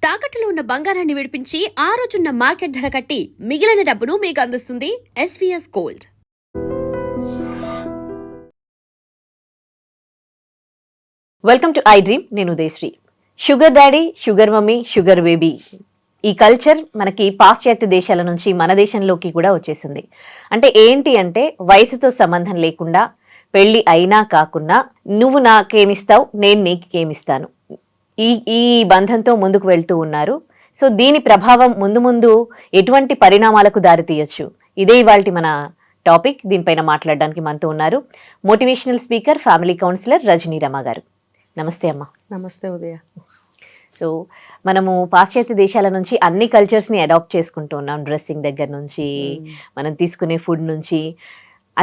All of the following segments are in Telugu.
తాకట్టులో ఉన్న బంగారాన్ని విడిపించి ఆ రోజున్న మార్కెట్ ధర కట్టి మిగిలిన డబ్బును మీకు అందిస్తుంది SVS gold. Welcome to I dream. నేను Udayasri. Sugar daddy, sugar mummy, sugar baby, ఈ కల్చర్ మనకి పాశ్చాత్య దేశాల నుంచి మన దేశంలోకి కూడా వచ్చేసింది. అంటే ఏంటి అంటే వయసుతో సంబంధం లేకుండా, పెళ్ళి అయినా కాకున్నా నువ్వు నాకేమిస్తావు, నేను నీకేమిస్తాను, ఈ బంధంతో ముందుకు వెళ్తూ ఉన్నారు. సో దీని ప్రభావం ముందు ముందు ఎటువంటి పరిణామాలకు దారితీయచ్చు, ఇదే ఇవాల్టి మన టాపిక్. దీనిపైన మాట్లాడడానికి మనతో ఉన్నారు motivational speaker, family counsellor Rajani Rama గారు. నమస్తే అమ్మ. నమస్తే ఉదయ. సో మనము పాశ్చాత్య దేశాల నుంచి అన్ని కల్చర్స్ని అడాప్ట్ చేసుకుంటూ ఉన్నాం. డ్రెస్సింగ్ దగ్గర నుంచి, మనం తీసుకునే ఫుడ్ నుంచి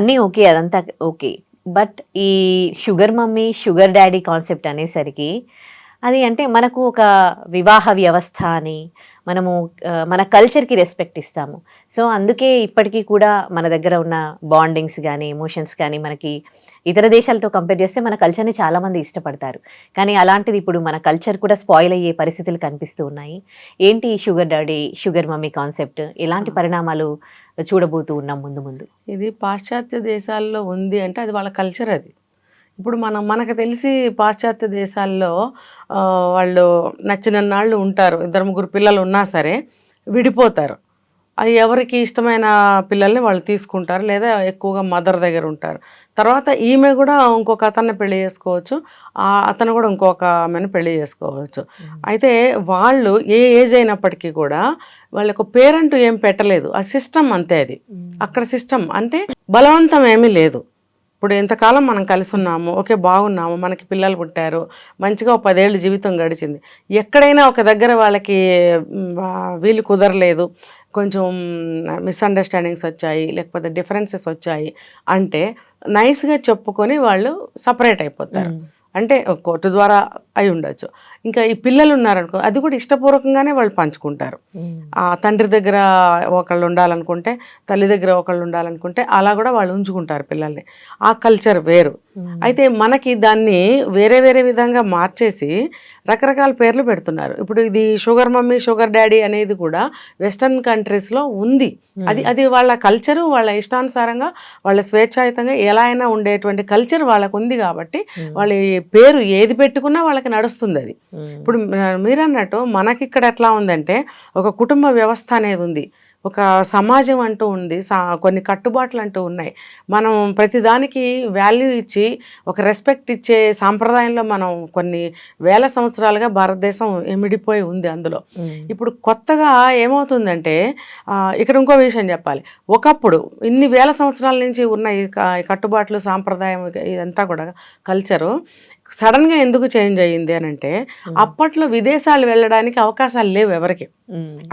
అన్నీ ఓకే, అదంతా ఓకే. బట్ ఈ sugar mummy, sugar daddy concept అనేసరికి అది అంటే మనకు ఒక వివాహ వ్యవస్థ అని మనము మన కల్చర్కి రెస్పెక్ట్ ఇస్తాము. సో అందుకే ఇప్పటికీ కూడా మన దగ్గర ఉన్న బాండింగ్స్ కానీ, ఎమోషన్స్ కానీ మనకి ఇతర దేశాలతో కంపేర్ చేస్తే మన కల్చర్ని చాలామంది ఇష్టపడతారు. కానీ అలాంటిది ఇప్పుడు మన కల్చర్ కూడా స్పాయిల్ అయ్యే పరిస్థితులు కనిపిస్తూ ఉన్నాయి. ఏంటి ఈ sugar daddy, sugar mummy concept, ఎలాంటి పరిణామాలు చూడబోతూ ఉన్నాం ముందు ముందు? ఇది పాశ్చాత్య దేశాల్లో ఉంది అంటే అది వాళ్ళ కల్చర్. అది ఇప్పుడు మనకు తెలిసి పాశ్చాత్య దేశాల్లో వాళ్ళు నచ్చిన నాళ్ళు ఉంటారు, 2-3 పిల్లలు ఉన్నా సరే విడిపోతారు. అది ఎవరికి ఇష్టమైన పిల్లల్ని వాళ్ళు తీసుకుంటారు, లేదా ఎక్కువగా మదర్ దగ్గర ఉంటారు. తర్వాత ఈమె కూడా ఇంకొక అతన్ని పెళ్లి చేసుకోవచ్చు, అతను కూడా ఇంకొక ఆమెను పెళ్లి చేసుకోవచ్చు. అయితే వాళ్ళు ఏ ఏజ్ అయినప్పటికీ కూడా వాళ్ళకు పేరెంట్ ఏం పెట్టలేదు, ఆ సిస్టమ్ అంతే. అది అక్కడ సిస్టమ్ అంటే బలవంతం ఏమీ లేదు. ఇప్పుడు ఎంతకాలం మనం కలిసి ఉన్నాము, ఓకే బాగున్నాము, మనకి పిల్లలు పుట్టారు, మంచిగా 10 ఏళ్ళు జీవితం గడిచింది. ఎక్కడైనా ఒక దగ్గర వాళ్ళకి వీలు కుదరలేదు, కొంచెం మిస్అండర్స్టాండింగ్స్ వచ్చాయి, లేకపోతే డిఫరెన్సెస్ వచ్చాయి అంటే నైస్గా చెప్పుకొని వాళ్ళు సపరేట్ అయిపోతారు. అంటే కోర్టు ద్వారా అయి ఉండొచ్చు. ఇంకా ఈ పిల్లలు ఉన్నారనుకో, అది కూడా ఇష్టపూర్వకంగానే వాళ్ళు పంచుకుంటారు. ఆ తండ్రి దగ్గర ఒకళ్ళు ఉండాలనుకుంటే, తల్లి దగ్గర ఒకళ్ళు ఉండాలనుకుంటే అలా కూడా వాళ్ళు ఉంచుకుంటారు పిల్లల్ని. ఆ కల్చర్ వేరు. అయితే మనకి దాన్ని వేరే వేరే విధంగా మార్చేసి రకరకాల పేర్లు పెడుతున్నారు. ఇప్పుడు ఇది షుగర్ మమ్మీ, షుగర్ డాడీ అనేది కూడా వెస్టర్న్ కంట్రీస్లో ఉంది. అది వాళ్ళ కల్చరు, వాళ్ళ ఇష్టానుసారంగా, వాళ్ళ స్వేచ్ఛాయుతంగా ఎలా అయినా ఉండేటువంటి కల్చర్ వాళ్ళకు ఉంది. కాబట్టి వాళ్ళ పేరు ఏది పెట్టుకున్నా వాళ్ళకి నడుస్తుంది. అది ఇప్పుడు మీరు అన్నట్టు మనకి ఇక్కడ ఎట్లా ఉందంటే ఒక కుటుంబ వ్యవస్థ అనేది ఉంది, ఒక సమాజం అంటూ ఉంది, కొన్ని కట్టుబాట్లు అంటూ ఉన్నాయి. మనం ప్రతిదానికి వాల్యూ ఇచ్చి ఒక రెస్పెక్ట్ ఇచ్చే సాంప్రదాయంలో మనం కొన్ని వేల సంవత్సరాలుగా భారతదేశం ఎమిడిపోయి ఉంది అందులో. ఇప్పుడు కొత్తగా ఏమవుతుందంటే ఇక్కడ ఇంకో విషయం చెప్పాలి. ఒకప్పుడు ఇన్ని వేల సంవత్సరాల నుంచి ఉన్న ఈ కట్టుబాట్లు, సాంప్రదాయం, ఇదంతా కూడా కల్చరు సడన్గా ఎందుకు చేంజ్ అయ్యింది అని అంటే అప్పట్లో విదేశాలు వెళ్ళడానికి అవకాశాలు లేవు ఎవరికి.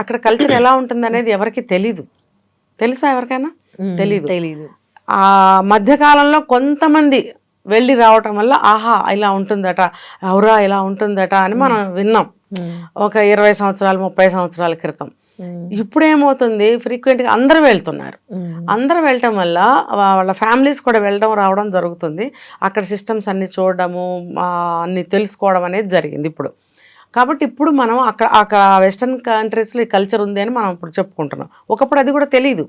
అక్కడ కల్చర్ ఎలా ఉంటుంది అనేది ఎవరికి తెలీదు. తెలుసా ఎవరికైనా? తెలీదు. ఆ మధ్యకాలంలో కొంతమంది వెళ్ళి రావటం వల్ల ఆహా ఇలా ఉంటుందట, అవురా ఇలా ఉంటుందట అని మనం విన్నాం ఒక 20 సంవత్సరాలు 30 సంవత్సరాల క్రితం. ఇప్పుడు ఏమవుతుంది, ఫ్రీక్వెంట్గా అందరూ వెళ్తున్నారు. అందరూ వెళ్ళటం వల్ల వాళ్ళ ఫ్యామిలీస్ కూడా వెళ్ళడం రావడం జరుగుతుంది. అక్కడ సిస్టమ్స్ అన్ని చూడడము, అన్ని తెలుసుకోవడం అనేది జరిగింది ఇప్పుడు. కాబట్టి ఇప్పుడు మనం అక్కడ వెస్టర్న్ కంట్రీస్లో ఈ కల్చర్ ఉంది అని మనం ఇప్పుడు చెప్పుకుంటున్నాం. ఒకప్పుడు అది కూడా తెలీదు.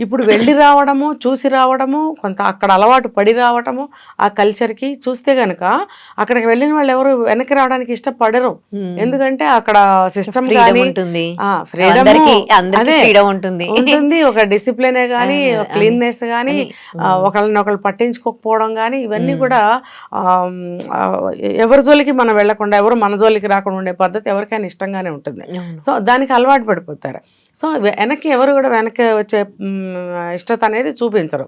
ఇప్పుడు వెళ్ళి రావడము, చూసి రావడము, కొంత అక్కడ అలవాటు పడి రావడము ఆ కల్చర్కి. చూస్తే కనుక అక్కడికి వెళ్ళిన వాళ్ళు ఎవరు వెనక్కి రావడానికి ఇష్టపడరు. ఎందుకంటే అక్కడ సిస్టమ్ ఉంటుంది, ఒక డిసిప్లినే కానీ, క్లీన్నెస్ కానీ, ఒకళ్ళని పట్టించుకోకపోవడం కానీ, ఇవన్నీ కూడా ఎవరి జోలికి మనం వెళ్లకుండా, ఎవరు మన జోలికి రాకుండా ఉండే పద్ధతి ఎవరికైనా ఇష్టంగానే ఉంటుంది. సో దానికి అలవాటు పడిపోతారు. సో వెనక్కి ఎవరు కూడా వెనక్కి వచ్చే ఇష్టత అనేది చూపించరు.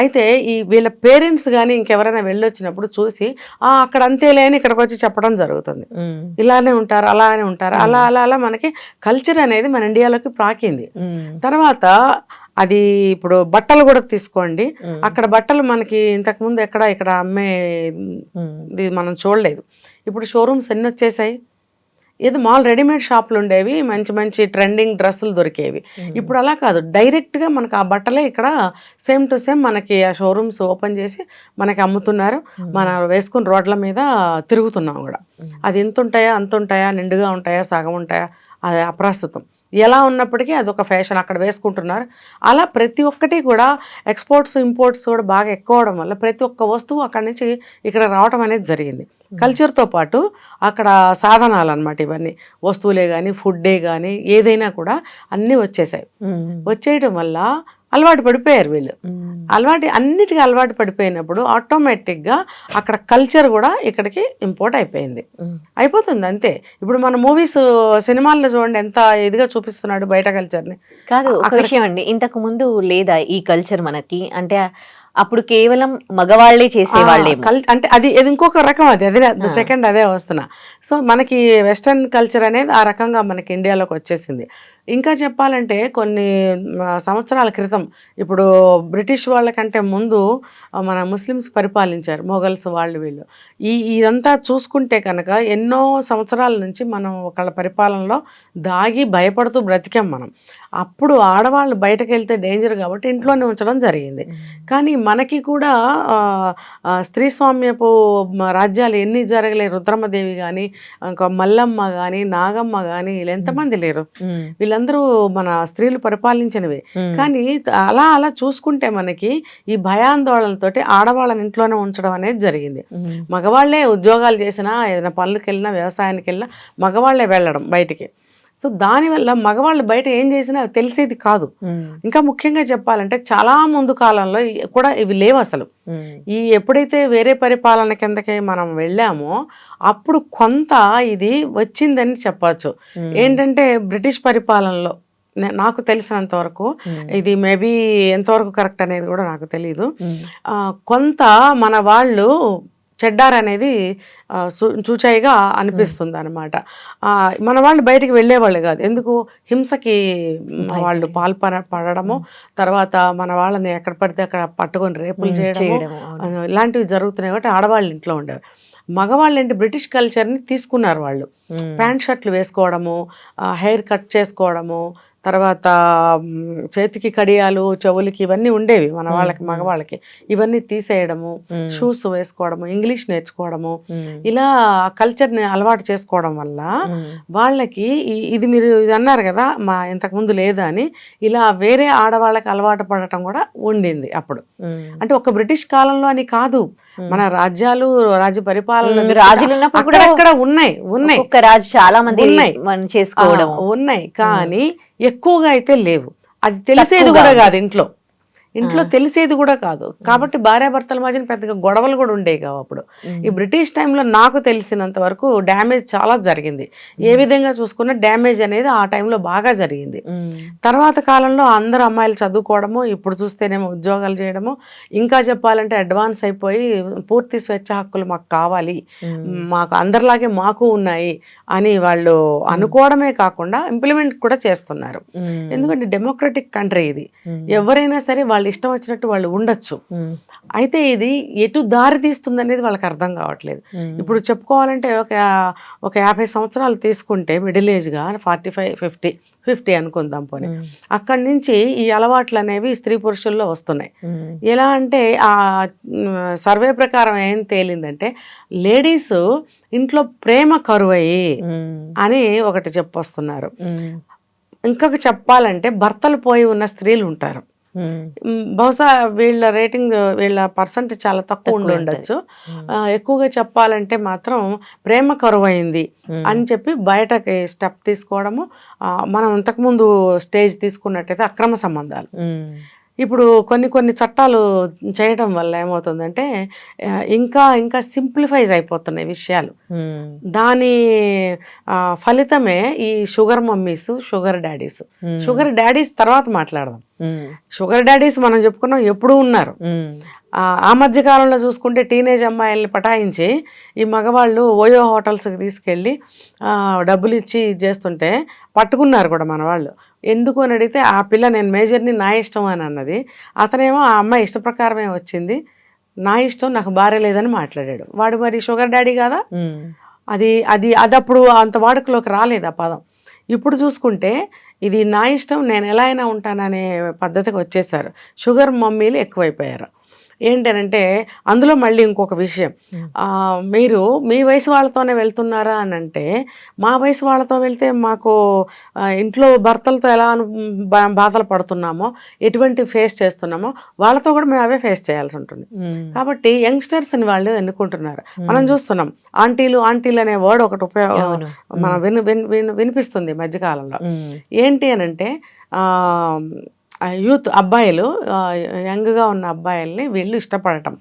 అయితే ఈ వీళ్ళ పేరెంట్స్ కానీ ఇంకెవరైనా వెళ్ళొచ్చినప్పుడు చూసి అక్కడ అంతేలే అని ఇక్కడికి వచ్చి చెప్పడం జరుగుతుంది. ఇలానే ఉంటారు, అలానే ఉంటారు, అలా అలా అలా మనకి కల్చర్ అనేది మన ఇండియాలోకి ప్రాకింది. తర్వాత అది ఇప్పుడు బట్టలు కూడా తీసుకోండి. అక్కడ బట్టలు మనకి ఇంతకుముందు ఇక్కడ అమ్మేది మనం చూడలేదు. ఇప్పుడు షోరూమ్స్ ఎన్ని వచ్చేసాయి. ఏదో మాల్ రెడీమేడ్ షాపులు ఉండేవి, మంచి మంచి ట్రెండింగ్ డ్రెస్సులు దొరికేవి. ఇప్పుడు అలా కాదు, డైరెక్ట్గా మనకు ఆ బట్టలే ఇక్కడ సేమ్ టు సేమ్ మనకి ఆ షోరూమ్స్ ఓపెన్ చేసి మనకి అమ్ముతున్నారు. మనం వేసుకుని రోడ్ల మీద తిరుగుతున్నాం కూడా. అది ఎంత ఉంటాయా, అంత ఉంటాయా, నిండుగా ఉంటాయా, సగం ఉంటాయా, అది అప్రస్తుతం. ఎలా ఉన్నప్పటికీ అదొక ఫ్యాషన్, అక్కడ వేసుకుంటున్నారు. అలా ప్రతి ఒక్కటి కూడా ఎక్స్పోర్ట్స్ ఇంపోర్ట్స్ కూడా బాగా ఎక్కువ అవడం వల్ల ప్రతి ఒక్క వస్తువు అక్కడి నుంచి ఇక్కడ రావడం అనేది జరిగింది. కల్చర్తో పాటు అక్కడ సాధనాలు అన్నమాట ఇవన్నీ, వస్తువులే కానీ ఫుడ్డే కానీ ఏదైనా కూడా అన్నీ వచ్చేసాయి. వచ్చేయడం వల్ల అలవాటు పడిపోయారు వీళ్ళు. అన్నిటికీ అలవాటు పడిపోయినప్పుడు ఆటోమేటిక్గా అక్కడ కల్చర్ కూడా ఇక్కడికి ఇంపోర్ట్ అయిపోయింది. అయిపోతుంది అంతే. ఇప్పుడు మన మూవీస్ సినిమాల్లో చూడండి ఎంత ఇదిగా చూపిస్తున్నాడు బయట కల్చర్ని. కాదు, ఒక విషయం అండి, ఇంతకు ముందు లేదా ఈ కల్చర్ మనకి? అంటే అప్పుడు కేవలం మగవాళ్లే చేసేవాళ్ళే, అంటే అది ఇంకొక రకం, అదే సెకండ్ అదే వస్తున్నా. సో మనకి వెస్టర్న్ కల్చర్ అనేది ఆ రకంగా మనకి ఇండియాలోకి వచ్చేసింది. ఇంకా చెప్పాలంటే కొన్ని సంవత్సరాల క్రితం, ఇప్పుడు బ్రిటిష్ వాళ్ళకంటే ముందు మన ముస్లిమ్స్ పరిపాలించారు, మొఘల్స్ వాళ్ళు వీళ్ళు. ఇదంతా చూసుకుంటే కనుక ఎన్నో సంవత్సరాల నుంచి మనం ఒకళ్ళ పరిపాలనలో దాగి భయపడుతూ బ్రతికాం మనం. అప్పుడు ఆడవాళ్ళు బయటకు వెళ్తే డేంజర్ కాబట్టి ఇంట్లోనే ఉంచడం జరిగింది. కానీ మనకి కూడా స్త్రీ స్వామ్యపు రాజ్యాలు ఎన్ని జరగలేదు. రుద్రమదేవి కానీ, ఇంకా మల్లమ్మ కానీ, నాగమ్మ కానీ, వీళ్ళు ఎంతమంది లేరు, వీళ్ళందరూ మన స్త్రీలు పరిపాలించినవే. కానీ అలా అలా చూసుకుంటే మనకి ఈ భయాందోళనతోటి ఆడవాళ్ళని ఇంట్లోనే ఉంచడం అనేది జరిగింది. మగవాళ్లే ఉద్యోగాలు చేసినా, ఏదైనా పనులకు వెళ్ళినా, వ్యవసాయానికి వెళ్ళినా మగవాళ్లే వెళ్ళడం బయటికి. సో దానివల్ల మగవాళ్ళు బయట ఏం చేసినా తెలిసేది కాదు. ఇంకా ముఖ్యంగా చెప్పాలంటే చాలా ముందు కాలంలో కూడా ఇవి లేవు అసలు. ఎప్పుడైతే వేరే పరిపాలన కిందకి మనం వెళ్ళామో అప్పుడు కొంత ఇది వచ్చిందని చెప్పచ్చు. ఏంటంటే బ్రిటిష్ పరిపాలనలో నాకు తెలిసినంత వరకు, ఇది మేబీ ఎంతవరకు కరెక్ట్ అనేది కూడా నాకు తెలియదు, కొంత మన వాళ్ళు చెడ్డారనేది చూచాయిగా అనిపిస్తుంది అనమాట. మన వాళ్ళు బయటికి వెళ్ళేవాళ్ళు కాదు. ఎందుకు? హింసకి వాళ్ళు పాల్పడము, తర్వాత మన వాళ్ళని ఎక్కడ పడితే అక్కడ పట్టుకొని రేపులు చేయడము, ఇలాంటివి జరుగుతున్నాయి కాబట్టి ఆడవాళ్ళు ఇంట్లో ఉండేవారు. మగవాళ్ళు ఏంటి, బ్రిటిష్ కల్చర్ని తీసుకున్నారు వాళ్ళు. ప్యాంట్ షర్ట్లు వేసుకోవడము, హెయిర్ కట్ చేసుకోవడము, తర్వాత చేతికి కడియాలు, చెవులకి ఇవన్నీ ఉండేవి మన వాళ్ళకి, మగవాళ్ళకి. ఇవన్నీ తీసేయడము, షూస్ వేసుకోవడము, ఇంగ్లీష్ నేర్చుకోవడము, ఇలా కల్చర్ని అలవాటు చేసుకోవడం వల్ల వాళ్ళకి ఇది మీరు ఇది అన్నారు కదా మా ఇంతకుముందు లేదా అని, ఇలా వేరే ఆడవాళ్ళకి అలవాటు పడటం కూడా ఉండింది అప్పుడు. అంటే ఒక బ్రిటిష్ కాలంలో అని కాదు, మన రాజ్యాలు, రాజ్య పరిపాలన రాజులు ఉన్నప్పుడు కూడా అక్కడ ఉన్నాయి రాజు చాలా మంది చేసుకోవడం ఉన్నాయి, కానీ ఎక్కువగా అయితే లేవు. అది తెలిసేది కూడా కాదు ఇంట్లో తెలిసేది కూడా కాదు. కాబట్టి భార్యాభర్తల మధ్యన పెద్దగా గొడవలు కూడా ఉండేవి కావు అప్పుడు. ఈ బ్రిటిష్ టైంలో నాకు తెలిసినంత వరకు డ్యామేజ్ చాలా జరిగింది. ఏ విధంగా చూసుకున్నా డ్యామేజ్ అనేది ఆ టైంలో బాగా జరిగింది. తర్వాత కాలంలో అందరు అమ్మాయిలు చదువుకోవడము, ఇప్పుడు చూస్తేనేమో ఉద్యోగాలు చేయడము, ఇంకా చెప్పాలంటే అడ్వాన్స్ అయిపోయి పూర్తి స్వేచ్ఛ హక్కులు మాకు కావాలి, మాకు అందరిలాగే మాకు ఉన్నాయి అని వాళ్ళు అనుకోవడమే కాకుండా ఇంప్లిమెంట్ కూడా చేస్తున్నారు. ఎందుకంటే డెమోక్రటిక్ కంట్రీ ఇది, ఎవరైనా సరే వాళ్ళు ఇష్టం వచ్చినట్టు వాళ్ళు ఉండొచ్చు. అయితే ఇది ఎటు దారి తీస్తుంది అనేది వాళ్ళకి అర్థం కావట్లేదు. ఇప్పుడు చెప్పుకోవాలంటే ఒక 50 సంవత్సరాలు తీసుకుంటే మిడిల్ ఏజ్గా 45, 50 అనుకుందాం పోనీ, అక్కడి నుంచి ఈ అలవాట్లు అనేవి స్త్రీ పురుషుల్లో వస్తున్నాయి. ఎలా అంటే ఆ సర్వే ప్రకారం ఏం తేలిందంటే, లేడీస్ ఇంట్లో ప్రేమ కరువయి అని ఒకటి చెప్పొస్తున్నారు. ఇంకొక చెప్పాలంటే భర్తలు పోయి ఉన్న స్త్రీలు ఉంటారు. బహుశా వీళ్ళ రేటింగ్, వీళ్ళ పర్సెంటేజ్ చాలా తక్కువ ఉండొచ్చు. ఎక్కువగా చెప్పాలంటే మాత్రం ప్రేమ కరువైంది అని చెప్పి బయటకి స్టెప్ తీసుకోవడము. మనం ఇంతకుముందు స్టేజ్ తీసుకున్నట్టయితే అక్రమ సంబంధాలు. ఇప్పుడు కొన్ని చట్టాలు చేయడం వల్ల ఏమవుతుందంటే ఇంకా ఇంకా సింప్లిఫైజ్ అయిపోతున్నాయి విషయాలు. దాని ఫలితమే ఈ షుగర్ మమ్మీస్, షుగర్ డాడీస్ తర్వాత మాట్లాడదాం. షుగర్ డాడీస్ మనం చెప్పుకున్నాం, ఎప్పుడూ ఉన్నారు. ఆ మధ్య కాలంలో చూసుకుంటే టీనేజ్ అమ్మాయిల్ని పటాయించి ఈ మగవాళ్ళు ఓయో హోటల్స్కి తీసుకెళ్ళి డబ్బులు ఇచ్చి చేస్తుంటే పట్టుకున్నారు కూడా మన వాళ్ళు. ఎందుకు అని అడిగితే, ఆ పిల్ల నేను మేజర్ని, నా ఇష్టం అని అన్నది. అతనేమో ఆ అమ్మాయి ఇష్ట ప్రకారమే వచ్చింది, నా ఇష్టం, నాకు భార్య లేదని మాట్లాడాడు. వాడు మరి షుగర్ డాడీ కాదా? అది అది అది అప్పుడు అంత వాడుకలోకి రాలేదు ఆ పదం. ఇప్పుడు చూసుకుంటే ఇది నా ఇష్టం, నేను ఎలా అయినా ఉంటాననే పద్ధతికి వచ్చేసారు. షుగర్ మమ్మీలు ఎక్కువైపోయారు. ఏంటనంటే అందులో మళ్ళీ ఇంకొక విషయం, మీరు మీ వయసు వాళ్ళతోనే వెళ్తున్నారా అని అంటే, మా వయసు వాళ్ళతో వెళ్తే మాకు ఇంట్లో భర్తలతో ఎలా బాధలు పడుతున్నామో, ఎటువంటి ఫేస్ చేస్తున్నామో వాళ్ళతో కూడా మేము అవే ఫేస్ చేయాల్సి ఉంటుంది. కాబట్టి యంగ్స్టర్స్ని వాళ్ళు ఎన్నుకుంటున్నారు. మనం చూస్తున్నాం ఆంటీలు అనే వర్డ్ ఒకటి మనం వినిపిస్తుంది ఈ మధ్యకాలంలో. ఏంటి అని అంటే యూత్ అబ్బాయిలు, యంగ్గా ఉన్న అబ్బాయిల్ని వీళ్ళు ఇష్టపడటం.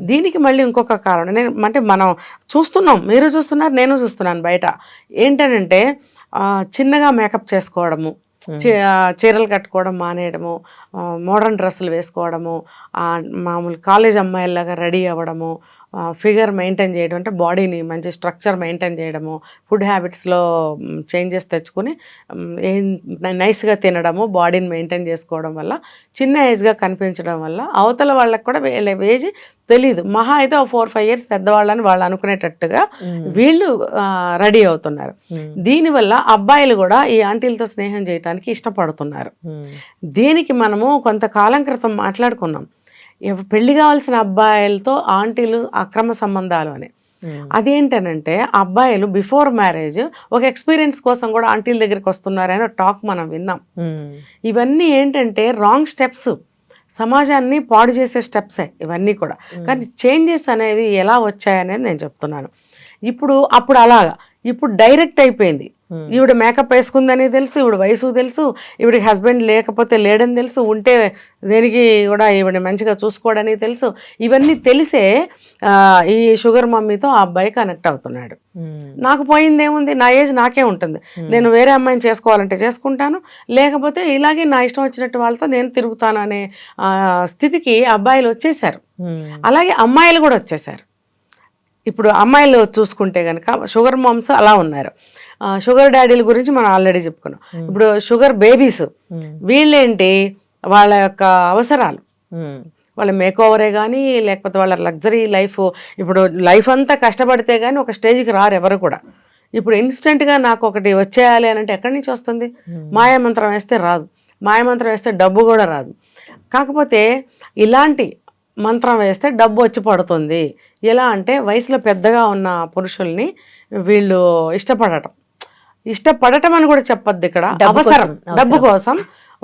దీనికి మళ్ళీ ఇంకొక కారణం అంటే మనం చూస్తున్నాం, మీరు చూస్తున్నారు, నేను చూస్తున్నాను బయట. ఏంటనంటే చిన్నగా మేకప్ చేసుకోవడము, చీరలు కట్టుకోవడం మానేయడము, మోడర్న్ డ్రెస్సులు వేసుకోవడము, మామూలు కాలేజ్ అమ్మాయిలాగా రెడీ అవ్వడము, ఫిగర్ మెయింటైన్ చేయడం, అంటే బాడీని మంచి స్ట్రక్చర్ మెయింటైన్ చేయడము, ఫుడ్ హ్యాబిట్స్లో చేంజెస్ తెచ్చుకొని నైస్గా తినడము, బాడీని మెయింటైన్ చేసుకోవడం వల్ల, చిన్న ఏజ్గా కనిపించడం వల్ల అవతల వాళ్ళకి కూడా ఏజ్ తెలీదు, మహా అయితే 4-5 years పెద్దవాళ్ళని వాళ్ళు అనుకునేటట్టుగా వీళ్ళు రెడీ అవుతున్నారు. దీనివల్ల అబ్బాయిలు కూడా ఈ ఆంటీలతో స్నేహం చేయడానికి ఇష్టపడుతున్నారు. దీనికి మనము కొంతకాలం క్రితం మాట్లాడుకున్నాం, పెళ్లి కావాల్సిన అబ్బాయిలతో ఆంటీలు అక్రమ సంబంధాలు అని. అదేంటనంటే అబ్బాయిలు బిఫోర్ మ్యారేజ్ ఒక ఎక్స్పీరియన్స్ కోసం కూడా ఆంటీల దగ్గరికి వస్తున్నారని టాక్ మనం విన్నాం. ఇవన్నీ ఏంటంటే రాంగ్ స్టెప్స్, సమాజాన్ని పాడు చేసే స్టెప్సే ఇవన్నీ కూడా. కానీ చేంజెస్ అనేవి ఎలా వచ్చాయనేది నేను చెప్తున్నాను. అప్పుడు అలాగా, ఇప్పుడు డైరెక్ట్ అయిపోయింది. ఈవిడ మేకప్ వేసుకుందని తెలుసు, ఈవిడ వయసు తెలుసు, ఈవిడికి హస్బెండ్ లేకపోతే లేడని తెలుసు, ఉంటే దేనికి కూడా ఈవిడ మంచిగా చూసుకోవడానికి తెలుసు. ఇవన్నీ తెలిసే ఈ షుగర్ మమ్మీతో ఆ అబ్బాయి కనెక్ట్ అవుతున్నాడు. నాకు పోయిందేముంది, నా ఏజ్ నాకే ఉంటుంది, నేను వేరే అమ్మాయిని చేసుకోవాలంటే చేసుకుంటాను, లేకపోతే ఇలాగే నా ఇష్టం వచ్చినట్టు వాళ్ళతో నేను తిరుగుతాను అనే స్థితికి అబ్బాయిలు వచ్చేసారు. అలాగే అమ్మాయిలు కూడా వచ్చేసారు. ఇప్పుడు అమ్మాయిలు చూసుకుంటే కనుక షుగర్ మామ్స్ అలా ఉన్నారు. షుగర్ డాడీల గురించి మనం ఆల్రెడీ చెప్పుకున్నాం. ఇప్పుడు షుగర్ బేబీస్ వీళ్ళేంటి, వాళ్ళ యొక్క అవసరాలు, వాళ్ళ మేకోవరే కానీ, లేకపోతే వాళ్ళ లగ్జరీ లైఫ్, ఇప్పుడు లైఫ్ అంతా కష్టపడితే కానీ ఒక స్టేజ్కి రారు ఎవరు కూడా. ఇప్పుడు ఇన్స్టెంట్గా నాకు ఒకటి వచ్చేయాలి అని అంటే ఎక్కడి నుంచి వస్తుంది? మాయామంత్రం వేస్తే రాదు, మాయామంత్రం వేస్తే డబ్బు కూడా రాదు. కాకపోతే ఇలాంటి మంత్రం వేస్తే డబ్బు వచ్చి పడుతుంది. ఎలా అంటే వయసులో పెద్దగా ఉన్న పురుషుల్ని వీళ్ళు ఇష్టపడటం అని కూడా చెప్పొద్దు ఇక్కడ, అవసరం, డబ్బు కోసం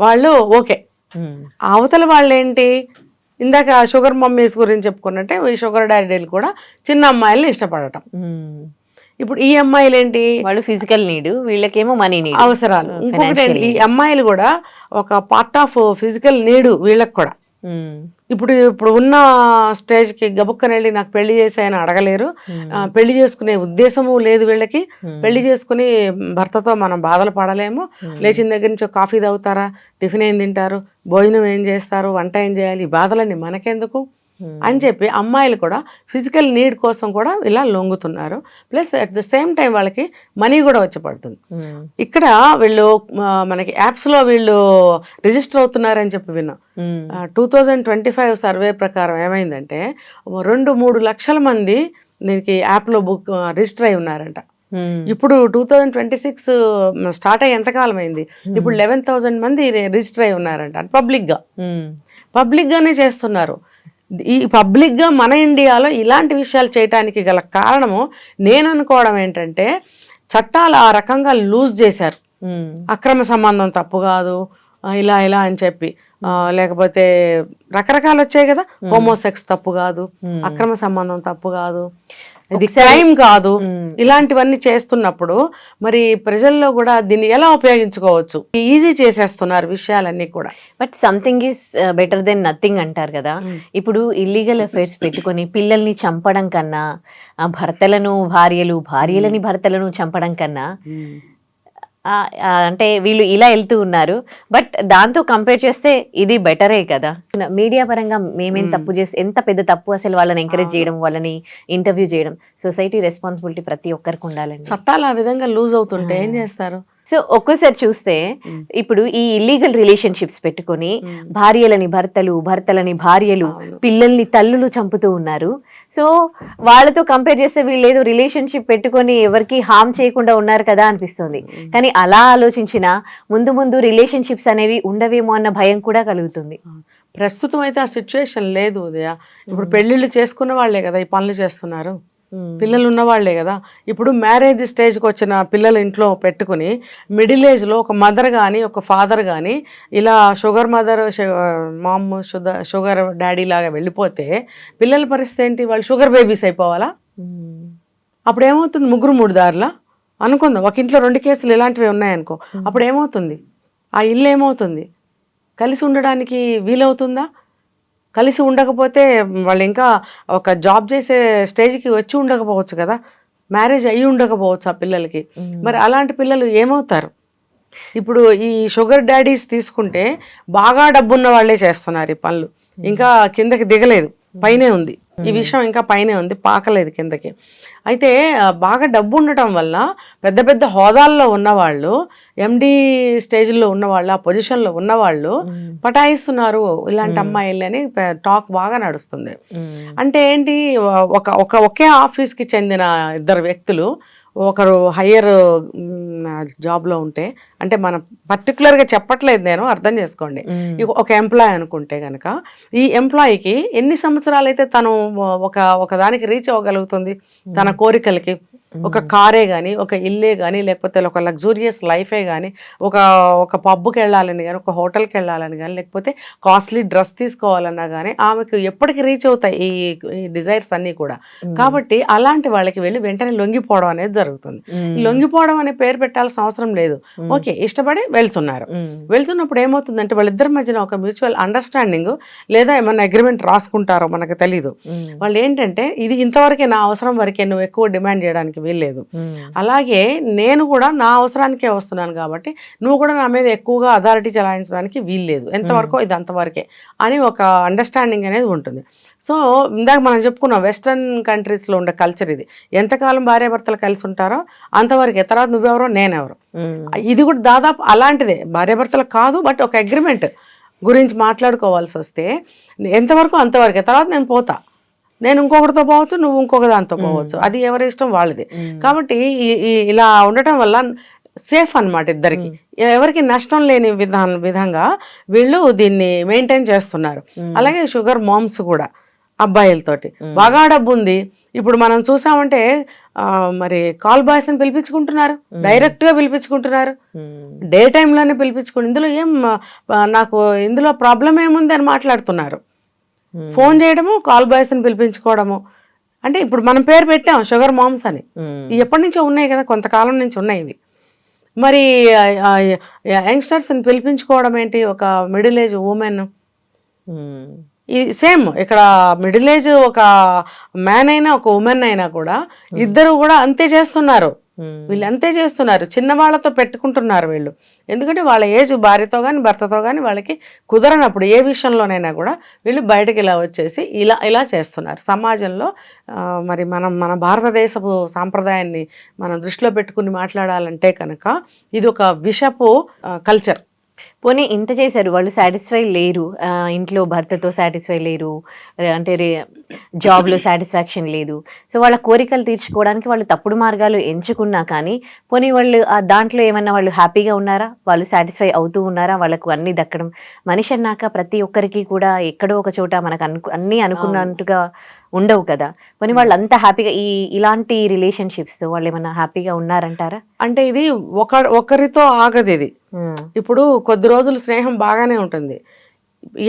వాళ్ళు ఓకే. అవతల వాళ్ళు ఏంటి, ఇందాక షుగర్ మమ్మీస్ గురించి చెప్పుకున్నట్టే ఈ షుగర్ డాడీలు కూడా చిన్న అమ్మాయిల్ని ఇష్టపడటం. ఇప్పుడు ఈ అమ్మాయిలు ఏంటి, వాళ్ళు ఫిజికల్ నీడ్, వీళ్ళకేమో మనీ నీడ్, అవసరాలు. ఇంకొకటి ఈ అమ్మాయిలు కూడా ఒక పార్ట్ ఆఫ్ ఫిజికల్ నీడ్ వీళ్ళకి కూడా. ఇప్పుడు ఉన్న స్టేజ్కి గబుక్కనెళ్ళి నాకు పెళ్లి చేసాయని అడగలేరు, పెళ్లి చేసుకునే ఉద్దేశము లేదు వీళ్ళకి. పెళ్లి చేసుకుని భర్తతో మనం బాధలు పడలేము. లేచిన దగ్గర నుంచి కాఫీ తాగుతారా, టిఫిన్ ఏం తింటారు, భోజనం ఏం చేస్తారు, వంట ఏం చేయాలి, ఈ బాధలన్నీ మనకెందుకు అని చెప్పి అమ్మాయిలు కూడా ఫిజికల్ నీడ్ కోసం కూడా ఇలా లొంగుతున్నారు. Plus at the same time వాళ్ళకి మనీ కూడా వచ్చి పడుతుంది. ఇక్కడ వీళ్ళు మనకి యాప్స్లో వీళ్ళు రిజిస్టర్ అవుతున్నారని చెప్పి విన్నాం. 2025 సర్వే ప్రకారం ఏమైందంటే 2-3 లక్షల మంది దీనికి యాప్లో రిజిస్టర్ అయి ఉన్నారంట. ఇప్పుడు 2026 స్టార్ట్ అయ్యి ఎంతకాలం అయింది, ఇప్పుడు 11,000 మంది రిజిస్టర్ అయి ఉన్నారంట. పబ్లిక్గానే చేస్తున్నారు. ఈ పబ్లిక్గా మన ఇండియాలో ఇలాంటి విషయాలు చేయడానికి గల కారణము నేను అనుకోవడం ఏంటంటే, చట్టాలు ఆ రకంగా లూజ్ చేశారు. అక్రమ సంబంధం తప్పు కాదు ఇలా అని చెప్పి, లేకపోతే రకరకాలు వచ్చాయి కదా, హోమోసెక్స్ తప్పు కాదు, అక్రమ సంబంధం తప్పు కాదు, ఇది క్రైమ్ కాదు, ఇలాంటివన్నీ చేస్తున్నప్పుడు మరి ప్రజల్లో కూడా దీన్ని ఎలా ఉపయోగించుకోవచ్చు, ఈజీ చేసేస్తున్నారు విషయాలన్నీ కూడా. But something is better than nothing అంటారు కదా. ఇప్పుడు ఇల్లీగల్ అఫైర్స్ పెట్టుకొని పిల్లల్ని చంపడం కన్నా, భార్యలని భర్తలను చంపడం కన్నా, అంటే వీళ్ళు ఇలా వెళ్తూ ఉన్నారు. బట్ దాంతో కంపేర్ చేస్తే ఇది బెటరే కదా. మీడియా పరంగా మేమేం తప్పు చేసి, ఎంత పెద్ద తప్పు అసలు వాళ్ళని ఎంకరేజ్ చేయడం, వాళ్ళని ఇంటర్వ్యూ చేయడం. సొసైటీ రెస్పాన్సిబిలిటీ ప్రతి ఒక్కరికి ఉండాలండి. చట్టాలు ఆ విధంగా లూజ్ అవుతుంటే ఏం చేస్తారు? సో ఒక్కోసారి చూస్తే ఇప్పుడు ఈ ఇల్లీగల్ రిలేషన్షిప్స్ పెట్టుకొని భార్యలని భర్తలు, భర్తలని భార్యలు, పిల్లల్ని తల్లులు చంపుతూ ఉన్నారు. సో వాళ్ళతో కంపేర్ చేస్తే వీళ్ళు ఏదో రిలేషన్షిప్ పెట్టుకొని ఎవరికి హామ్ చేయకుండా ఉన్నారు కదా అనిపిస్తుంది. కానీ అలా ఆలోచించినా ముందు ముందు రిలేషన్షిప్స్ అనేవి ఉండవేమో అన్న భయం కూడా కలుగుతుంది. ప్రస్తుతం అయితే ఆ సిచ్యువేషన్ లేదు ఉదయ. ఇప్పుడు పెళ్ళిళ్ళు చేసుకున్న వాళ్ళే కదా ఈ పనులు చేస్తున్నారు, పిల్లలు ఉన్న వాళ్ళే కదా. ఇప్పుడు మ్యారేజ్ స్టేజ్కి వచ్చిన పిల్లలు ఇంట్లో పెట్టుకుని మిడిల్ ఏజ్లో ఒక మదర్ కానీ ఒక ఫాదర్ కానీ ఇలా sugar mother mom sugar daddy లాగా వెళ్ళిపోతే పిల్లల పరిస్థితి ఏంటి? వాళ్ళు షుగర్ బేబీస్ అయిపోవాలా? అప్పుడు ఏమవుతుంది? ముగ్గురు మూడు దారులా అనుకుందాం. ఒక ఇంట్లో 2 కేసులు ఇలాంటివి ఉన్నాయనుకో, అప్పుడు ఏమవుతుంది? ఆ ఇల్లు ఏమవుతుంది? కలిసి ఉండడానికి వీలవుతుందా? కలిసి ఉండకపోతే వాళ్ళు ఇంకా ఒక జాబ్ చేసే స్టేజ్కి వచ్చి ఉండకపోవచ్చు కదా, మ్యారేజ్ అయ్యి ఉండకపోవచ్చు ఆ పిల్లలకి. మరి అలాంటి పిల్లలు ఏమవుతారు? ఇప్పుడు ఈ షుగర్ డాడీస్ తీసుకుంటే బాగా డబ్బున్న వాళ్ళే చేస్తున్నారు ఈ పనులు, ఇంకా కిందకి దిగలేదు, పైనే ఉంది ఈ విషయం, ఇంకా పైనే ఉంది, పాకలేదు కిందకి. అయితే బాగా డబ్బు ఉండటం వల్ల పెద్ద పెద్ద హోదాల్లో ఉన్నవాళ్ళు, ఎండి స్టేజ్లో ఉన్నవాళ్ళు, ఆ పొజిషన్లో ఉన్నవాళ్ళు పటాయిస్తున్నారు ఇలాంటి అమ్మాయిలు అని టాక్ బాగా నడుస్తుంది. అంటే ఏంటి, ఒకే ఆఫీస్కి చెందిన 2 వ్యక్తులు, ఒకరు హయ్యర్ జాబ్లో ఉంటే, అంటే మనం పర్టికులర్గా చెప్పట్లేదు, నేను అర్థం చేసుకోండి. ఒక ఎంప్లాయ్ అనుకుంటే కనుక ఈ ఎంప్లాయీకి ఎన్ని సంవత్సరాలు అయితే తను ఒక దానికి రీచ్ అవ్వగలుగుతుంది తన కోరికలకి? ఒక కారే కానీ, ఒక ఇల్లే కానీ, లేకపోతే ఒక లగ్జూరియస్ లైఫే కానీ, ఒక పబ్కి వెళ్ళాలని కానీ, ఒక హోటల్కి వెళ్ళాలని కానీ, లేకపోతే కాస్ట్లీ డ్రెస్ తీసుకోవాలన్నా కానీ ఆమెకు ఎప్పటికి రీచ్ అవుతాయి ఈ డిజైర్స్ అన్నీ కూడా. కాబట్టి అలాంటి వాళ్ళకి వెళ్ళి వెంటనే లొంగిపోవడం అనేది జరుగుతుంది. లొంగిపోవడం అనే పేరు పెట్టాల్సిన అవసరం లేదు. ఓకే, ఇష్టపడి వెళ్తున్నప్పుడు ఏమవుతుందంటే వాళ్ళిద్దరి మధ్యన ఒక మ్యూచువల్ అండర్స్టాండింగ్ లేదా ఏమన్నా అగ్రిమెంట్ రాసుకుంటారో మనకు తెలీదు. వాళ్ళు ఏంటంటే, ఇది ఇంతవరకే, నా అవసరం వరకే, నువ్వు ఎక్కువ డిమాండ్ చేయడానికి వీల్లేదు, అలాగే నేను కూడా నా అవసరానికే వస్తున్నాను కాబట్టి నువ్వు కూడా నా మీద ఎక్కువగా అథారిటీ చలాయించడానికి వీల్లేదు, ఎంతవరకు ఇది అంతవరకే అని ఒక అండర్స్టాండింగ్ అనేది ఉంటుంది. సో ఇందాక మనం చెప్పుకున్నాం, వెస్ట్రన్ కంట్రీస్లో ఉండే కల్చర్ ఇది. ఎంతకాలం భార్యాభర్తలు కలిసి ఉంటారో అంతవరకే, తర్వాత నువ్వెవరో నేనెవరో. ఇది కూడా దాదాపు అలాంటిదే, భార్యాభర్తలు కాదు, బట్ ఒక అగ్రిమెంట్ గురించి మాట్లాడుకోవాల్సి వస్తే ఎంతవరకు అంతవరకే, తర్వాత నేను పోతా, నేను ఇంకొకరితో పోవచ్చు, నువ్వు ఇంకొక దాంతో పోవచ్చు, అది ఎవరి ఇష్టం వాళ్ళది. కాబట్టి ఇలా ఉండటం వల్ల సేఫ్ అన్నమాట ఇద్దరికి, ఎవరికి నష్టం లేని విధంగా వీళ్ళు దీన్ని మెయింటైన్ చేస్తున్నారు. అలాగే షుగర్ మామ్స్ కూడా అబ్బాయిలతోటి బాగా డబ్బు ఉంది. ఇప్పుడు మనం చూసామంటే మరి కాల్ బాయ్స్ అని పిలిపించుకుంటున్నారు, డైరెక్ట్గా పిలిపించుకుంటున్నారు, డే టైంలోనే పిలిపించుకుని, ఇందులో ప్రాబ్లం ఏముంది అని మాట్లాడుతున్నారు. ఫోన్ చేయడము, కాల్ బాయ్స్ అని పిలిపించుకోవడము. అంటే ఇప్పుడు మనం పేరు పెట్టాం షుగర్ మామ్స్ అని, ఎప్పటి నుంచో ఉన్నాయి కదా, కొంతకాలం నుంచి ఉన్నాయి ఇవి. మరి యంగ్స్టర్స్ని పిలిపించుకోవడం ఏంటి? ఒక మిడిల్ ఏజ్ ఉమెన్, ఈ సేమ్ ఇక్కడ మిడిల్ ఏజ్ ఒక మ్యాన్ అయినా ఒక ఉమెన్ అయినా కూడా ఇద్దరు కూడా అంతే చేస్తున్నారు. వీళ్ళు అంతే చేస్తున్నారు, చిన్నవాళ్లతో పెట్టుకుంటున్నారు వీళ్ళు. ఎందుకంటే వాళ్ళ ఏజ్ భార్యతో కానీ భర్తతో కానీ వాళ్ళకి కుదరనప్పుడు ఏ విషయంలోనైనా కూడా వీళ్ళు బయటకు ఇలా వచ్చేసి ఇలా చేస్తున్నారు. సమాజంలో మరి మన భారతదేశపు సాంప్రదాయాన్ని మనం దృష్టిలో పెట్టుకుని మాట్లాడాలంటే కనుక ఇది ఒక విషపు కల్చర్. పోనీ ఇంత చేశారు, వాళ్ళు సాటిస్ఫై లేరు, ఇంట్లో భర్తతో సాటిస్ఫై లేరు, అంటే జాబ్లో సాటిస్ఫాక్షన్ లేదు. సో వాళ్ళ కోరికలు తీర్చుకోవడానికి వాళ్ళు తప్పుడు మార్గాలు ఎంచుకున్నా కానీ పోనీ వాళ్ళు దాంట్లో ఏమన్నా వాళ్ళు హ్యాపీగా ఉన్నారా? వాళ్ళు సాటిస్ఫై అవుతూ ఉన్నారా? వాళ్ళకు అన్నీ దక్కడం, మనిషి అన్నాక ప్రతి ఒక్కరికి కూడా ఎక్కడో ఒక చోట మనకు అన్నీ అనుకున్నట్టుగా ఉండవు కదా. పోనీ వాళ్ళు అంత హ్యాపీగా ఇలాంటి రిలేషన్షిప్స్ వాళ్ళు ఏమన్నా హ్యాపీగా ఉన్నారంటారా? అంటే ఇది ఒకరితో ఆగదు ఇది. ఇప్పుడు కొద్ది రోజులు స్నేహం బాగానే ఉంటుంది,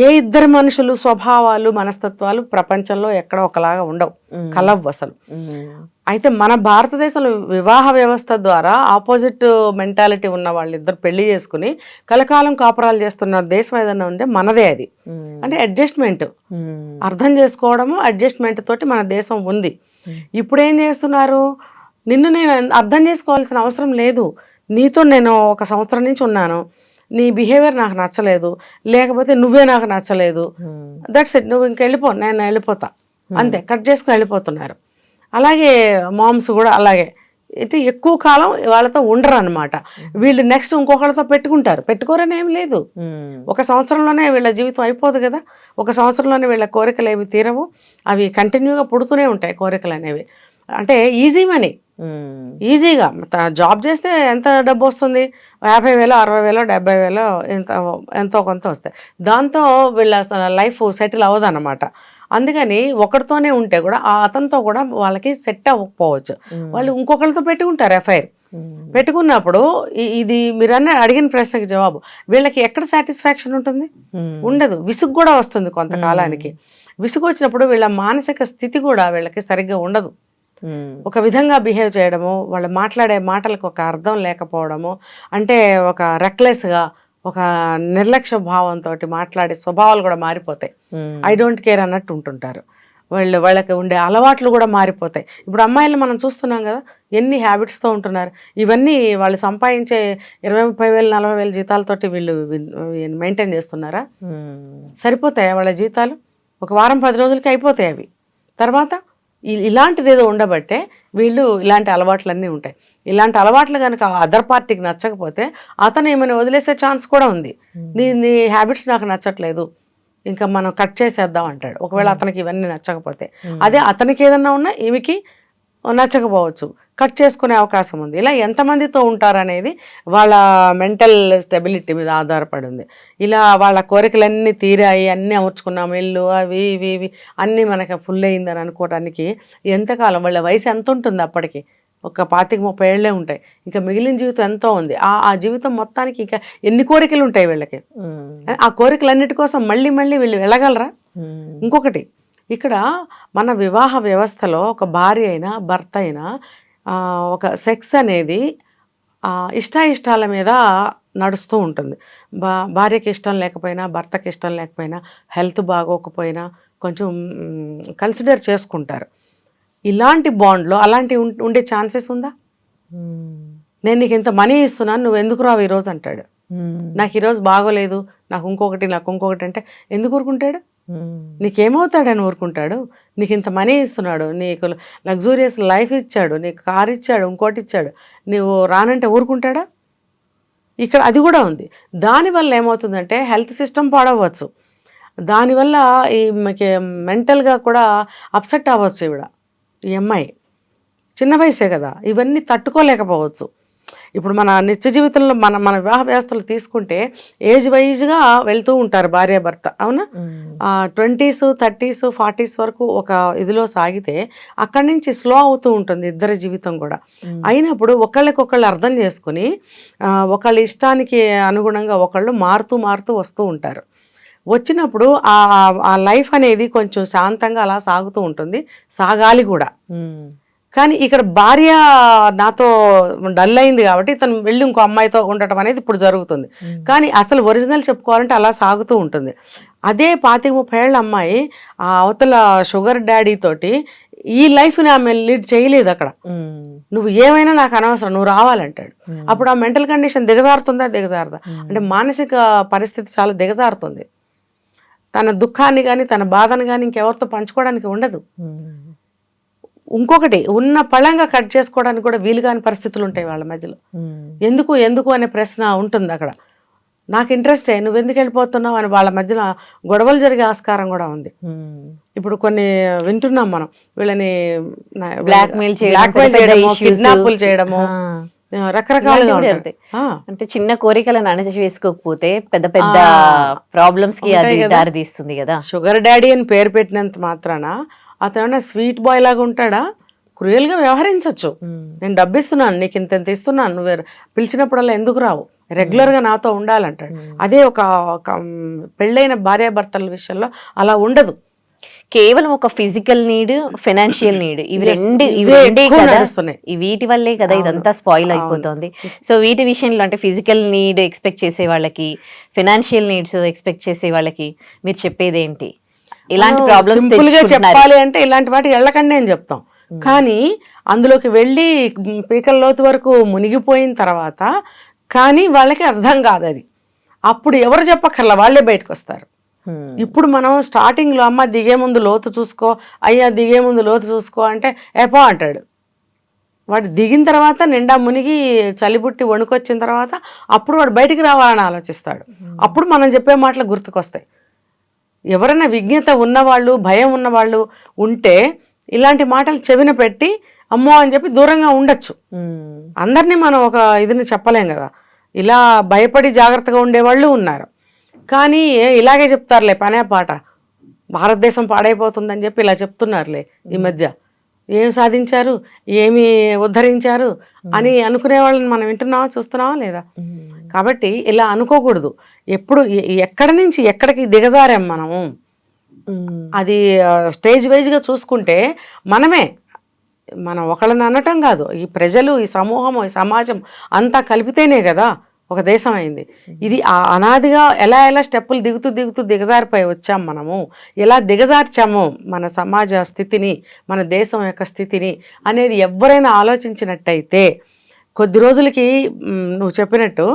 ఏ ఇద్దరు మనుషులు స్వభావాలు మనస్తత్వాలు ప్రపంచంలో ఎక్కడ ఒకలాగా ఉండవు, కలవు అసలు. అయితే మన భారతదేశంలో వివాహ వ్యవస్థ ద్వారా ఆపోజిట్ మెంటాలిటీ ఉన్న వాళ్ళిద్దరు పెళ్లి చేసుకుని కలకాలం కాపురాలు చేస్తున్న దేశం ఏదైనా ఉంటే మనదే అది. అంటే అడ్జస్ట్మెంట్, అర్థం చేసుకోవడము, అడ్జస్ట్మెంట్ తోటి మన దేశం ఉంది. ఇప్పుడు ఏం చేస్తున్నారు, నిన్ను నేను అర్థం చేసుకోవాల్సిన అవసరం లేదు, నీతో నేను 1 సంవత్సరం నుంచి ఉన్నాను, నీ బిహేవియర్ నాకు నచ్చలేదు, లేకపోతే నువ్వే నాకు నచ్చలేదు, దట్స్ ఇట్, నువ్వు ఇంకెళ్ళిపో, నేను వెళ్ళిపోతా, అంతే, కట్ చేసుకుని వెళ్ళిపోతున్నారు. అలాగే మామ్స్ కూడా అలాగే, అయితే ఎక్కువ కాలం వాళ్ళతో ఉండరు అనమాట. వీళ్ళు నెక్స్ట్ ఇంకొకరితో పెట్టుకోరని ఏం లేదు. ఒక సంవత్సరంలోనే వీళ్ళ జీవితం అయిపోదు కదా, ఒక సంవత్సరంలోనే వీళ్ళ కోరికలు ఏమి తీరవు, అవి కంటిన్యూగా పుడుతూనే ఉంటాయి కోరికలు అనేవి. అంటే ఈజీ మనీ, ఈజీగా జాబ్ చేస్తే ఎంత డబ్బు వస్తుంది, 50,000 60,000 70,000 ఎంతో కొంత వస్తాయి. దాంతో వీళ్ళ లైఫ్ సెటిల్ అవ్వదు అనమాట. అందుకని ఒకరితోనే ఉంటే కూడా అతనితో కూడా వాళ్ళకి సెట్ అవ్వకపోవచ్చు, వాళ్ళు ఇంకొకరితో పెట్టుకుంటారు ఎఫ్ఐఆర్. పెట్టుకున్నప్పుడు ఇది మీరు అడిగిన ప్రశ్నకి జవాబు, వీళ్ళకి ఎక్కడ సాటిస్ఫాక్షన్ ఉంటుంది, ఉండదు. విసుగు కూడా వస్తుంది కొంతకాలానికి. విసుగు వచ్చినప్పుడు వీళ్ళ మానసిక స్థితి కూడా వీళ్ళకి సరిగ్గా ఉండదు. ఒక విధంగా బిహేవ్ చేయడము, వాళ్ళు మాట్లాడే మాటలకు ఒక అర్థం లేకపోవడము, అంటే ఒక రెక్లెస్గా, ఒక నిర్లక్ష్య భావంతో మాట్లాడే స్వభావాలు కూడా మారిపోతాయి. ఐ డోంట్ కేర్ అన్నట్టు ఉంటుంటారు. వాళ్ళకి ఉండే అలవాట్లు కూడా మారిపోతాయి. ఇప్పుడు అమ్మాయిలు మనం చూస్తున్నాం కదా, ఎన్ని హ్యాబిట్స్తో ఉంటున్నారు. ఇవన్నీ వాళ్ళు సంపాదించే 20,000 30,000 40,000 జీతాలతోటి వీళ్ళు మెయింటైన్ చేస్తున్నారా? సరిపోతాయా వాళ్ళ జీతాలు? ఒక వారం 10 రోజులకి అయిపోతాయి అవి. తర్వాత ఇలాంటిది ఏదో ఉండబట్టే వీళ్ళు ఇలాంటి అలవాట్లన్నీ ఉంటాయి. ఇలాంటి అలవాట్లు కనుక అదర్ పార్టీకి నచ్చకపోతే అతను ఏమైనా వదిలేసే ఛాన్స్ కూడా ఉంది. నీ హ్యాబిట్స్ నాకు నచ్చట్లేదు, ఇంకా మనం కట్ చేసేద్దాం అంటాడు, ఒకవేళ అతనికి ఇవన్నీ నచ్చకపోతే. అదే అతనికి ఏదన్నా ఉన్నా ఈమెకి నచ్చకపోవచ్చు, కట్ చేసుకునే అవకాశం ఉంది. ఇలా ఎంతమందితో ఉంటారనేది వాళ్ళ మెంటల్ స్టెబిలిటీ మీద ఆధారపడి ఉంది. ఇలా వాళ్ళ కోరికలన్నీ తీరాయి, అన్నీ అమర్చుకున్నాము, ఇల్లు అవి ఇవి ఇవి అన్నీ మనకి ఫుల్ అయిందని అనుకోవడానికి ఎంతకాలం, వాళ్ళ వయసు ఎంత ఉంటుంది అప్పటికి? ఒక 25-30 ఏళ్లే ఉంటాయి. ఇంకా మిగిలిన జీవితం ఎంతో ఉంది. ఆ జీవితం మొత్తానికి ఇంకా ఎన్ని కోరికలు ఉంటాయి వీళ్ళకి. ఆ కోరికలన్నిటి కోసం మళ్ళీ వీళ్ళు వెళ్ళగలరా? ఇంకొకటి, ఇక్కడ మన వివాహ వ్యవస్థలో ఒక భార్య అయినా భర్త అయినా ఒక సెక్స్ అనేది ఇష్టాయిష్టాల మీద నడుస్తూ ఉంటుంది. భార్యకి ఇష్టం లేకపోయినా, భర్తకి ఇష్టం లేకపోయినా, హెల్త్ బాగోకపోయినా కొంచెం కన్సిడర్ చేసుకుంటారు. ఇలాంటి బాండ్లో అలాంటి ఉండే ఛాన్సెస్ ఉందా? నేను నీకు ఇంత మనీ ఇస్తున్నాను, నువ్వు ఎందుకు రావు ఈరోజు అంటాడు. నాకు ఈరోజు బాగోలేదు, నాకు ఇంకొకటి అంటే ఎందుకు ఊరుకుంటాడు? నీకేమవుతాడని ఊరుకుంటాడు? నీకు ఇంత మనీ ఇస్తున్నాడు, నీకు లగ్జూరియస్ లైఫ్ ఇచ్చాడు, నీకు కార్ ఇచ్చాడు, ఇంకోటి ఇచ్చాడు, నువ్వు రానంటే ఊరుకుంటాడా? ఇక్కడ అది కూడా ఉంది. దానివల్ల ఏమవుతుందంటే హెల్త్ సిస్టమ్ పాడవచ్చు, దానివల్ల ఈమెకి మెంటల్గా కూడా అప్సెట్ అవ్వచ్చు. ఈ అమ్మాయి చిన్న వయసే కదా, ఇవన్నీ తట్టుకోలేకపోవచ్చు. ఇప్పుడు మన నిత్య జీవితంలో మన వివాహ వ్యవస్థలు తీసుకుంటే ఏజ్ వైజ్గా వెళ్తూ ఉంటారు భార్యాభర్త, అవునా? 20s 30s 40s వరకు ఒక ఇదిలో సాగితే అక్కడి నుంచి స్లో అవుతూ ఉంటుంది ఇద్దరి జీవితం కూడా. అయినప్పుడు ఒకళ్ళకొకళ్ళు అర్థం చేసుకుని ఒకళ్ళ ఇష్టానికి అనుగుణంగా ఒకళ్ళు మారుతూ వస్తూ ఉంటారు. వచ్చినప్పుడు ఆ లైఫ్ అనేది కొంచెం శాంతంగా అలా సాగుతూ ఉంటుంది, సాగాలి కూడా. కానీ ఇక్కడ భార్య నాతో డల్ అయింది కాబట్టి ఇతను వెళ్ళి ఇంకో అమ్మాయితో ఉండటం అనేది ఇప్పుడు జరుగుతుంది. కానీ అసలు ఒరిజినల్ చెప్పుకోవాలంటే అలా సాగుతూ ఉంటుంది. అదే 25-30 ఏళ్ళ అమ్మాయి ఆ అవతల షుగర్ డాడీ తోటి ఈ లైఫ్ని ఆమె లీడ్ చేయలేదు. అక్కడ నువ్వు ఏమైనా నాకు అనవసరం, నువ్వు రావాలంటాడు. అప్పుడు ఆ మెంటల్ కండిషన్ దిగజారుతుందా? అంటే మానసిక పరిస్థితి చాలా దిగజారుతుంది. తన దుఃఖాన్ని కానీ తన బాధను కానీ ఇంకెవరితో పంచుకోవడానికి ఉండదు. ఇంకొకటి, ఉన్న పళంగా కట్ చేసుకోవడానికి కూడా వీలు కాని పరిస్థితులు ఉంటాయి వాళ్ళ మధ్యలో. ఎందుకు అనే ప్రశ్న ఉంటుంది అక్కడ. నాకు ఇంట్రెస్టే, నువ్వు ఎందుకు వెళ్ళిపోతున్నావు అని వాళ్ళ మధ్యన గొడవలు జరిగే ఆస్కారం కూడా ఉంది. ఇప్పుడు కొన్ని వింటున్నాం మనం, వీళ్ళని బ్లాక్మెయిల్ చేయడము, కిడ్నాపులు చేయడము, రకరకాలుగా ఉంటాయి. అంటే చిన్న కోరికలను అణచివేసుకోకపోతే పెద్ద పెద్ద ప్రాబ్లమ్స్ కి అది దారి తీస్తుంది కదా. షుగర్ డాడీ అని పేరు పెట్టినంత మాత్రాన అతను స్వీట్ బాయ్ లాగా ఉంటాడా? క్రూయల్గా వ్యవహరించవచ్చు. నేను డబ్బు ఇస్తున్నాను, నీకు ఇంత ఇస్తున్నాను, నువ్వు పిలిచినప్పుడల్లా ఎందుకు రావు, రెగ్యులర్గా నాతో ఉండాలంటాడు. అదే ఒక పెళ్ళైన భార్యాభర్తల విషయంలో అలా ఉండదు. కేవలం ఒక ఫిజికల్ నీడ్, ఫైనాన్షియల్ నీడ్, ఇవి రెండే వీటి వల్లే కదా ఇదంతా స్పాయిల్ అయిపోతుంది. సో వీటి విషయంలో అంటే ఫిజికల్ నీడ్ ఎక్స్పెక్ట్ చేసే వాళ్ళకి, ఫైనాన్షియల్ నీడ్స్ ఎక్స్పెక్ట్ చేసే వాళ్ళకి మీరు చెప్పేది ఏంటి? ఇలాంటి ప్రాబ్లమ్స్ సింపుల్గా చెప్పాలి అంటే ఇలాంటి వాటి వెళ్ళకండి అని చెప్తాం. కానీ అందులోకి వెళ్ళి పీకల లోతు వరకు మునిగిపోయిన తర్వాత కానీ వాళ్ళకి అర్థం కాదు అది. అప్పుడు ఎవరు చెప్పక్కర్లా, వాళ్ళే బయటకు వస్తారు. ఇప్పుడు మనం స్టార్టింగ్లో అమ్మ దిగే ముందు లోతు చూసుకో, అయ్యా దిగే ముందు లోతు చూసుకో అంటే ఎపో అంటాడు. వాడు దిగిన తర్వాత నిండా మునిగి చలిబుట్టి వణుకొచ్చిన తర్వాత అప్పుడు వాడు బయటికి రావాలని ఆలోచిస్తాడు. అప్పుడు మనం చెప్పే మాటలు గుర్తుకొస్తాయి. ఎవరైనా విజ్ఞత ఉన్నవాళ్ళు, భయం ఉన్నవాళ్ళు ఉంటే ఇలాంటి మాటలు చెవిన పెట్టి అమ్మో అని చెప్పి దూరంగా ఉండొచ్చు. అందరినీ మనం ఒక ఇదిని చెప్పలేం కదా. ఇలా భయపడి జాగ్రత్తగా ఉండేవాళ్ళు ఉన్నారు. కానీ ఇలాగే చెప్తారులే పనే పాట, భారతదేశం పాడైపోతుందని చెప్పి ఇలా చెప్తున్నారులే ఈ మధ్య. ఏం సాధించారు, ఏమి ఉద్ధరించారు అని అనుకునే వాళ్ళని మనం వింటున్నామా, చూస్తున్నావా లేదా? కాబట్టి ఇలా అనుకోకూడదు. ఎప్పుడు ఎక్కడి నుంచి ఎక్కడికి దిగజారాం మనము, అది స్టేజ్ వైజ్గా చూసుకుంటే మనం ఒకళ్ళని అనటం కాదు, ఈ ప్రజలు, ఈ సమూహం, ఈ సమాజం అంతా కలిపితేనే కదా ఒక దేశం అయింది. ఇది అనాదిగా ఎలా స్టెప్పులు దిగుతూ దిగజారిపోయి వచ్చాం మనము. ఎలా దిగజార్చాము మన సమాజ స్థితిని, మన దేశం యొక్క స్థితిని అనేది ఎవరైనా ఆలోచించినట్టయితే కొద్ది రోజులకి, నువ్వు చెప్పినట్టు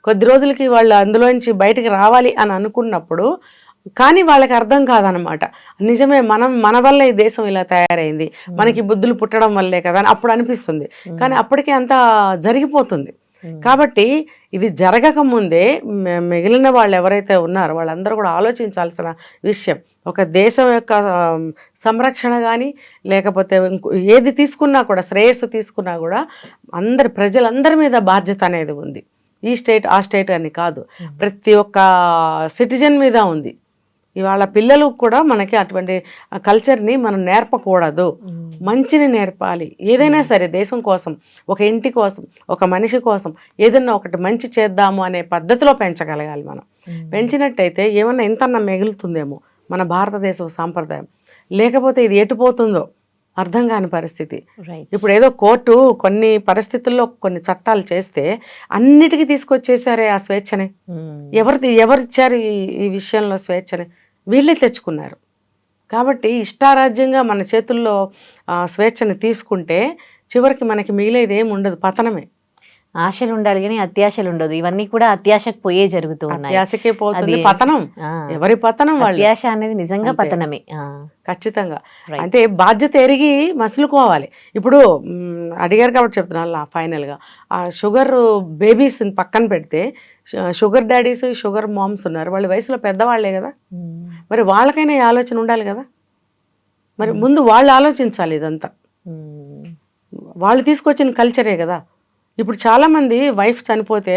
కొద్ది రోజులకి వాళ్ళు అందులోంచి బయటికి రావాలి అని అనుకున్నప్పుడు, కానీ వాళ్ళకి అర్థం కాదనమాట. నిజమే, మన వల్ల ఈ దేశం ఇలా తయారైంది, మనకి బుద్ధులు పుట్టడం వల్లే కదా అని అప్పుడు అనిపిస్తుంది. కానీ అప్పటికే అంతా జరిగిపోతుంది. కాబట్టి ఇది జరగక ముందే మిగిలిన వాళ్ళు ఎవరైతే ఉన్నారో వాళ్ళందరూ కూడా ఆలోచించాల్సిన విషయం. ఒక దేశం యొక్క సంరక్షణ కానీ లేకపోతే ఏది తీసుకున్నా కూడా, శ్రేయస్సు తీసుకున్నా కూడా ప్రజలందరి మీద బాధ్యత అనేది ఉంది. ఈ స్టేట్ ఆ స్టేట్ అని కాదు, ప్రతి ఒక్క సిటిజన్ మీద ఉంది. ఇవాళ పిల్లలకు కూడా మనకి అటువంటి కల్చర్ని మనం నేర్పకూడదు, మంచిని నేర్పాలి. ఏదైనా సరే దేశం కోసం, ఒక ఇంటి కోసం, ఒక మనిషి కోసం ఏదన్నా ఒకటి మంచి చేద్దాము అనే పద్ధతిలో పెంచగలగాలి. మనం పెంచినట్టయితే ఏమన్నా ఇంతన్నా మిగులుతుందేమో మన భారతదేశం సాంప్రదాయం. లేకపోతే ఇది ఎటుపోతుందో అర్థం కాని పరిస్థితి. ఇప్పుడు ఏదో కోర్టు కొన్ని పరిస్థితుల్లో కొన్ని చట్టాలు చేస్తే అన్నిటికీ తీసుకొచ్చేసారే ఆ స్వేచ్ఛని. ఎవరిచ్చారు ఈ విషయంలో స్వేచ్ఛని? వీళ్ళే తెచ్చుకున్నారు. కాబట్టి ఇష్టారాజ్యంగా మన చేతుల్లో స్వేచ్ఛని తీసుకుంటే చివరికి మనకి మిగిలేది ఏమి ఉండదు, పతనమే. ఆశలు ఉండాలి కానీ అత్యాశలు ఉండదు. ఇవన్నీ కూడా అత్యాశకు పోయే జరుగుతూ ఉన్నాయి. అత్యాశకే పోతుంది పతనం. ఎవరి పతనం వాళ్ళు. అత్యాశ అనేది నిజంగా పతనమే. ఖచ్చితంగా. అంటే బాధ్యత ఎరిగి మసులుకోవాలి. ఇప్పుడు అడిగారు కాబట్టి చెప్తున్నాను ఫైనల్గా, ఆ షుగర్ బేబీస్ పక్కన పెడితే షుగర్ డాడీస్, షుగర్ మామ్స్ ఉన్నారు. వాళ్ళ వయసులో పెద్దవాళ్లే కదా. మరి వాళ్ళకైనా ఈ ఆలోచన ఉండాలి కదా. మరి ముందు వాళ్ళు ఆలోచించాలి. ఇదంతా వాళ్ళు తీసుకొచ్చిన కల్చరే కదా. ఇప్పుడు చాలామంది వైఫ్ చనిపోతే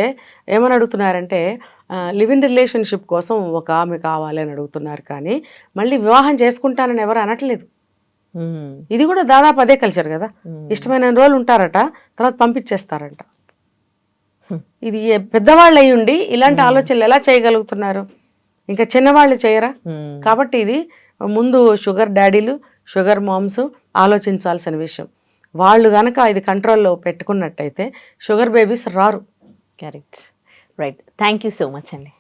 ఏమని అడుగుతున్నారంటే లివ్ ఇన్ రిలేషన్షిప్ కోసం ఒక ఆమె కావాలి అని అడుగుతున్నారు. కానీ మళ్ళీ వివాహం చేసుకుంటానని ఎవరు అనట్లేదు. ఇది కూడా దాదాపు అదే కల్చర్ కదా. ఇష్టమైన రోజులు ఉంటారట, తర్వాత పంపించేస్తారంట. ఇది పెద్దవాళ్ళు అయ్యి ఉండి ఇలాంటి ఆలోచనలు ఎలా చేయగలుగుతున్నారు? ఇంకా చిన్నవాళ్ళు చేయరా? కాబట్టి ఇది ముందు షుగర్ డాడీలు, షుగర్ మామ్స్ ఆలోచించాల్సిన విషయం. వాళ్ళు కనుక ఇది కంట్రోల్లో పెట్టుకున్నట్టయితే షుగర్ బేబీస్ రారు. Correct. Right. Thank you so much అండి.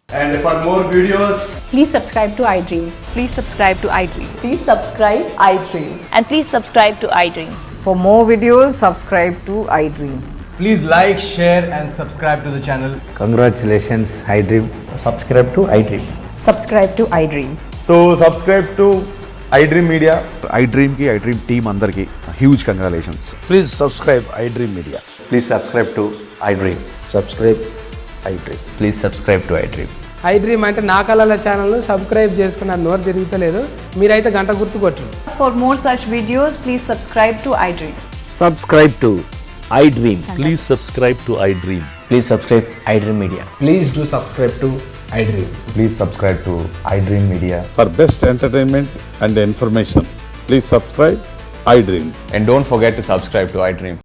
And for more videos, Please subscribe to iDream. Please subscribe to iDream. Please subscribe iDream. And please subscribe to iDream. For more videos, subscribe to iDream. please like, share and subscribe to the channel. Congratulations, iDream. Subscribe to iDream. Subscribe to iDream. So subscribe to iDream Media. iDream ki iDream team andarki huge congratulations. Please subscribe iDream Media. Please subscribe to iDream. Subscribe iDream. Please subscribe to iDream. iDream అంటే నా కళల ఛానల్ను సబ్స్క్రైబ్ చేసుకున్న నోరు తిరుగుతలేదు. మీరైతే గంట గుర్తు కొట్టండి. For more such videos, please subscribe to iDream. Subscribe to iDream. Please subscribe to iDream. Please subscribe iDream Media. Please do subscribe to iDream. Please subscribe to iDream Media. For best entertainment and information, please subscribe iDream. And don't forget to subscribe to iDream.